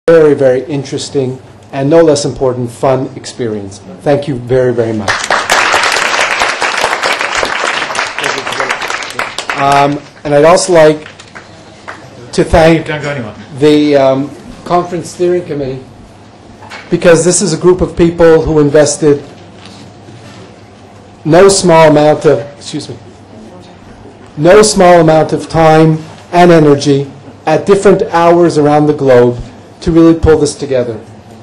very, very interesting and no less important, fun experience. Thank you very, very much. And I'd also like to thank the Conference Steering Committee, because this is a group of people who invested no small amount of time and energy at different hours around the globe to really pull this together.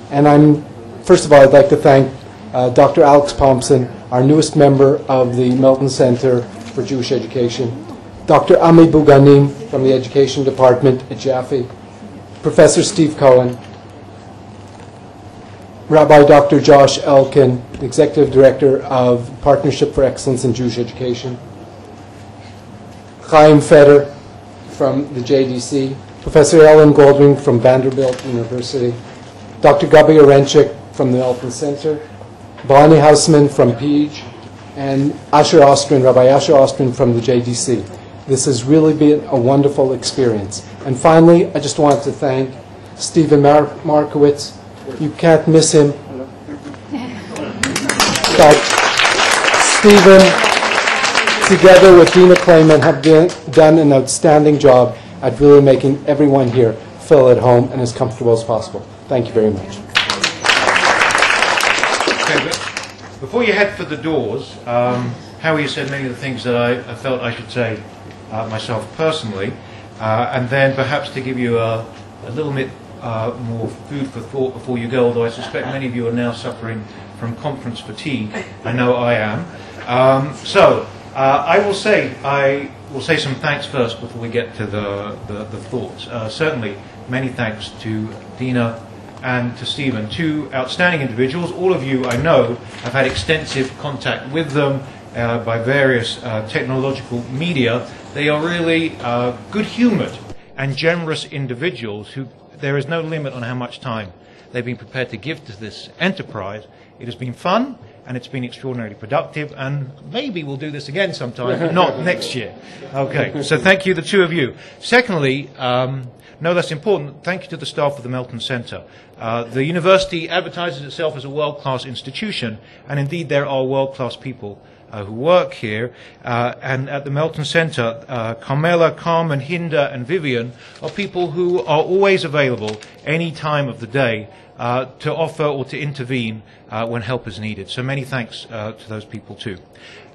And first of all, I'd like to thank Dr. Alex Thompson, our newest member of the Melton Center for Jewish Education, Dr. Ami Bouganim from the Education Department at JAFI, Professor Steve Cohen, Rabbi Dr. Josh Elkin, the Executive Director of Partnership for Excellence in Jewish Education, Chaim Feder from the JDC, Professor Ellen Goldring from Vanderbilt University, Dr. Gabi Arenchik from the Melton Center, Bonnie Hausman from PEAGE, and Rabbi Asher Ostrin from the JDC. This has really been a wonderful experience. And finally, I just wanted to thank Stephen Markowitz. You can't miss him. But Stephen, together with Dina Clayman, have done an outstanding job at really making everyone here feel at home and as comfortable as possible. Thank you very much. Okay, before you head for the doors, Howie said many of the things that I felt I should say myself personally, and then perhaps to give you a little bit more food for thought before you go, although I suspect many of you are now suffering from conference fatigue. I know I am. I will say some thanks first before we get to the thoughts. Certainly, many thanks to Dina and to Stephen, two outstanding individuals. All of you, I know, have had extensive contact with them by various technological media. They are really good-humored and generous individuals who there is no limit on how much time they've been prepared to give to this enterprise. It has been fun, and it's been extraordinarily productive, and maybe we'll do this again sometime, but not next year. Okay, so thank you, the two of you. Secondly, no less important, thank you to the staff of the Melton Center. The university advertises itself as a world-class institution, and indeed there are world-class people who work here, and at the Melton Center, Carmela, Carmen, Hinda, and Vivian are people who are always available any time of the day to offer or to intervene when help is needed. So many thanks to those people too.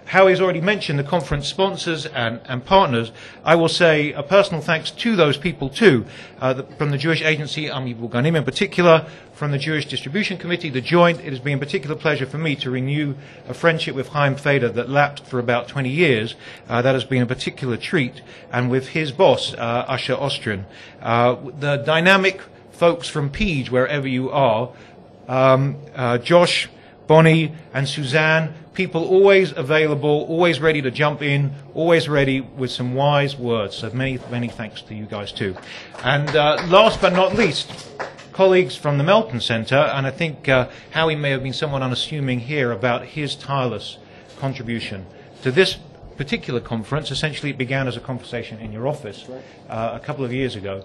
Howie's already mentioned the conference sponsors and partners. I will say a personal thanks to those people too, from the Jewish Agency, Ami Bouganim in particular, from the Jewish Distribution Committee, the Joint. It has been a particular pleasure for me to renew a friendship with Chaim Feder that lapsed for about 20 years. That has been a particular treat. And with his boss, Asher Ostrin. The dynamic folks from PEAGE, wherever you are, Josh, Bonnie, and Suzanne, people always available, always ready to jump in, always ready with some wise words. So many, many thanks to you guys too. And last but not least, colleagues from the Melton Center, and I think Howie may have been somewhat unassuming here about his tireless contribution to this particular conference. Essentially, it began as a conversation in your office a couple of years ago.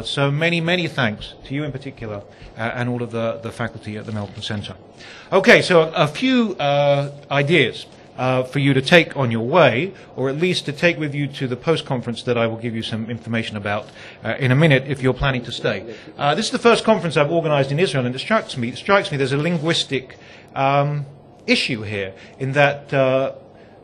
So many, many thanks to you in particular and all of the faculty at the Melton Center. Okay, so a few ideas for you to take on your way, or at least to take with you to the post-conference that I will give you some information about in a minute if you're planning to stay. This is the first conference I've organized in Israel, and it strikes me there's a linguistic issue here in that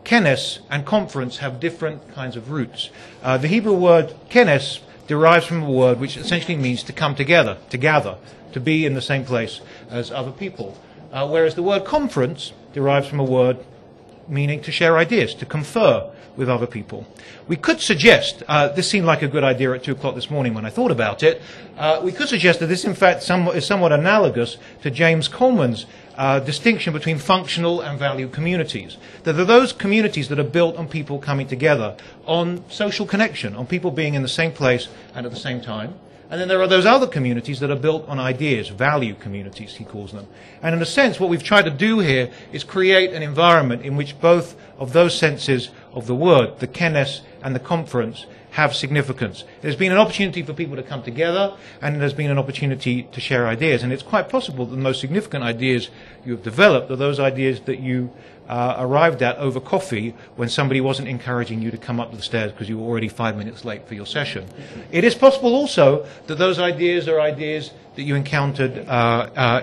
kenes and conference have different kinds of roots. The Hebrew word kenes derives from a word which essentially means to come together, to gather, to be in the same place as other people. Whereas the word conference derives from a word meaning to share ideas, to confer with other people. We could suggest, this seemed like a good idea at 2 o'clock this morning when I thought about it, we could suggest that this in fact is somewhat analogous to James Coleman's distinction between functional and value communities. That there are those communities that are built on people coming together, on social connection, on people being in the same place and at the same time. And then there are those other communities that are built on ideas, value communities, he calls them. And in a sense, what we've tried to do here is create an environment in which both of those senses of the word, the kenes and the conference, have significance. There's been an opportunity for people to come together, and there's been an opportunity to share ideas. And it's quite possible that the most significant ideas you have developed are those ideas that you arrived at over coffee when somebody wasn't encouraging you to come up the stairs because you were already 5 minutes late for your session. It is possible also that those ideas are ideas that you encountered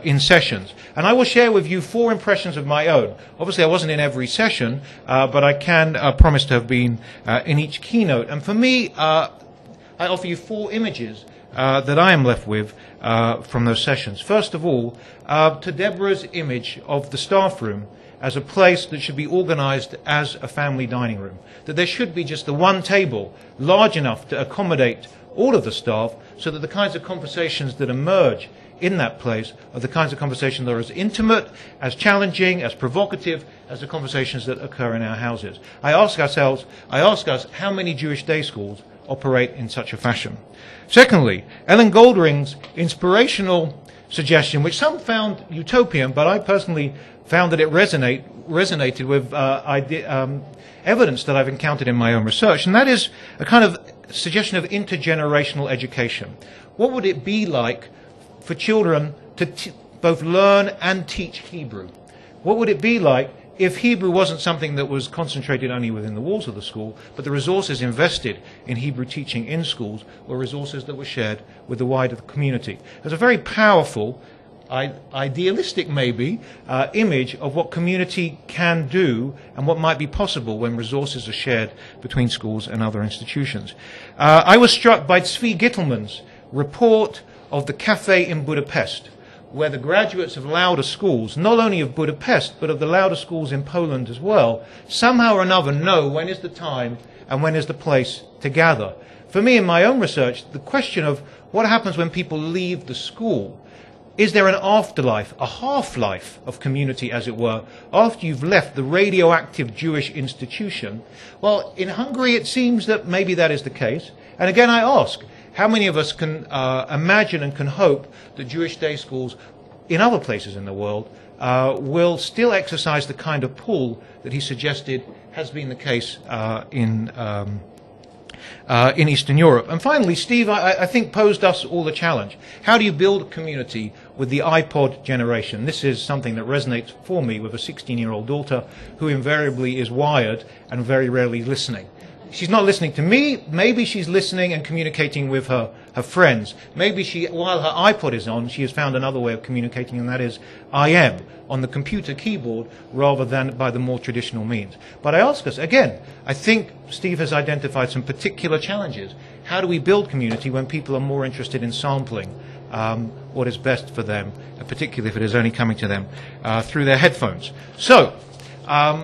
in sessions. And I will share with you 4 impressions of my own. Obviously, I wasn't in every session, but I can promise to have been in each keynote. And for me, I offer you 4 images that I am left with from those sessions. First of all, to Deborah's image of the staff room as a place that should be organized as a family dining room. That there should be just the one table large enough to accommodate all of the staff so that the kinds of conversations that emerge in that place are the kinds of conversations that are as intimate, as challenging, as provocative as the conversations that occur in our houses. I ask us how many Jewish day schools operate in such a fashion. Secondly, Ellen Goldring's inspirational suggestion, which some found utopian, but I personally found that it resonated with evidence that I've encountered in my own research, and that is a kind of suggestion of intergenerational education. What would it be like for children to both learn and teach Hebrew? What would it be like if Hebrew wasn't something that was concentrated only within the walls of the school, but the resources invested in Hebrew teaching in schools were resources that were shared with the wider community? There's a very powerful, idealistic maybe, image of what community can do and what might be possible when resources are shared between schools and other institutions. I was struck by Zvi Gittelman's report of the cafe in Budapest, where the graduates of Lauder schools, not only of Budapest, but of the Lauder schools in Poland as well, somehow or another know when is the time and when is the place to gather. For me, in my own research, the question of what happens when people leave the school. Is there an afterlife, a half-life of community, as it were, after you've left the radioactive Jewish institution? Well, in Hungary, it seems that maybe that is the case. And again, I ask, how many of us can imagine and can hope that Jewish day schools in other places in the world will still exercise the kind of pull that he suggested has been the case in Eastern Europe? And finally, Steve, I think, posed us all the challenge. How do you build a community with the iPod generation? This is something that resonates for me with a 16-year-old daughter who invariably is wired and very rarely listening. She's not listening to me. Maybe she's listening and communicating with her friends. Maybe while her iPod is on, she has found another way of communicating, and that is IM, on the computer keyboard, rather than by the more traditional means. But I ask us, again, I think Steve has identified some particular challenges. How do we build community when people are more interested in sampling what is best for them, particularly if it is only coming to them through their headphones? So,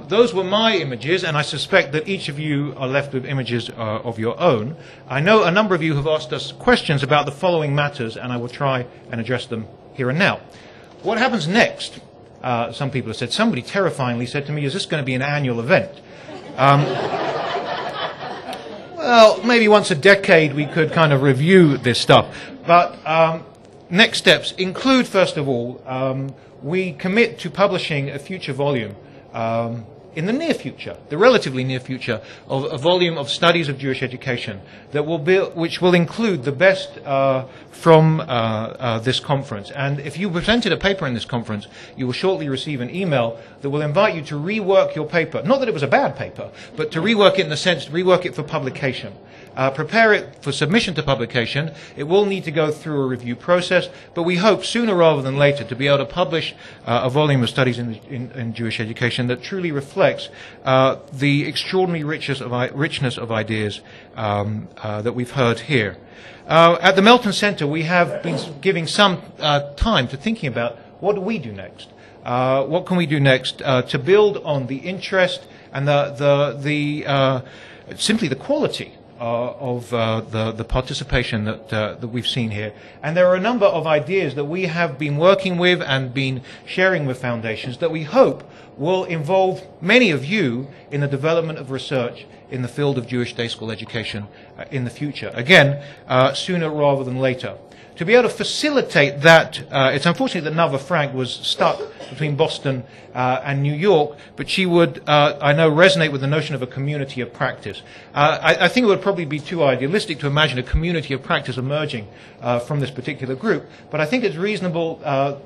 those were my images, and I suspect that each of you are left with images of your own. I know a number of you have asked us questions about the following matters, and I will try and address them here and now. What happens next? Some people have said, somebody terrifyingly said to me, is this going to be an annual event? Well, maybe once a decade we could kind of review this stuff. But next steps include, first of all, we commit to publishing a future volume in the near future, the relatively near future, of a volume of studies of Jewish education that will be, which will include the best from this conference. And if you presented a paper in this conference, you will shortly receive an email that will invite you to rework your paper. Not that it was a bad paper, but to rework it in the sense, rework it for publication. Prepare it for submission to publication. It will need to go through a review process, but we hope sooner rather than later to be able to publish a volume of studies in Jewish education that truly reflects the extraordinary richness of ideas that we've heard here. At the Melton Center, we have been giving some time to thinking about what do we do next. What can we do next to build on the interest and simply the quality of the participation that we've seen here. And there are a number of ideas that we have been working with and been sharing with foundations that we hope will involve many of you in the development of research in the field of Jewish day school education in the future. Again, sooner rather than later. to be able to facilitate that. It's unfortunate that Nava Frank was stuck between Boston and New York, but she would, I know, resonate with the notion of a community of practice. I think it would probably be too idealistic to imagine a community of practice emerging from this particular group, but I think it's reasonable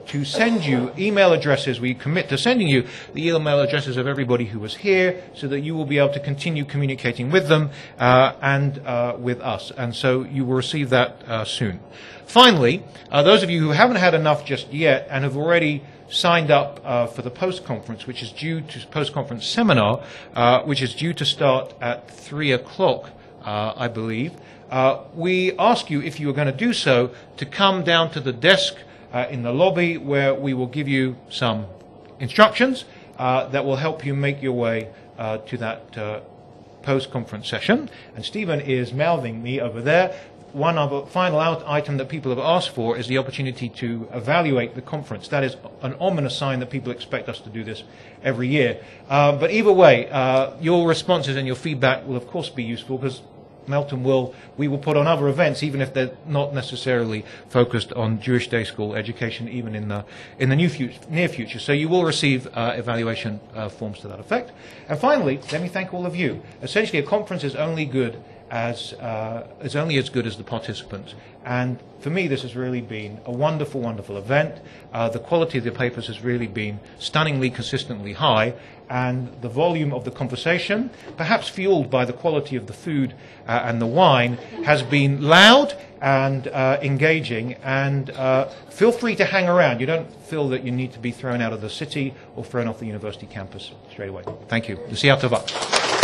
to send you email addresses. We commit to sending you the email addresses of everybody who was here so that you will be able to continue communicating with them and with us. And so you will receive that soon. Finally, those of you who haven't had enough just yet and have already signed up for the post-conference, which is due to post-conference seminar, which is due to start at 3 o'clock, I believe. We ask you, if you are going to do so, to come down to the desk in the lobby where we will give you some instructions that will help you make your way to that post-conference session. And Stephen is mouthing me over there. One other final item that people have asked for is the opportunity to evaluate the conference. That is an ominous sign that people expect us to do this every year. But either way, your responses and your feedback will of course be useful, because Melton we will put on other events, even if they're not necessarily focused on Jewish day school education, even in the near future. So you will receive evaluation forms to that effect. And finally, let me thank all of you. Essentially, a conference is only good as good as the participants. And for me, this has really been a wonderful, wonderful event. The quality of the papers has really been stunningly, consistently high, and the volume of the conversation, perhaps fueled by the quality of the food and the wine, has been loud and engaging. And feel free to hang around. You don't feel that you need to be thrown out of the city or thrown off the university campus straight away. Thank you. L'Siyah Tova.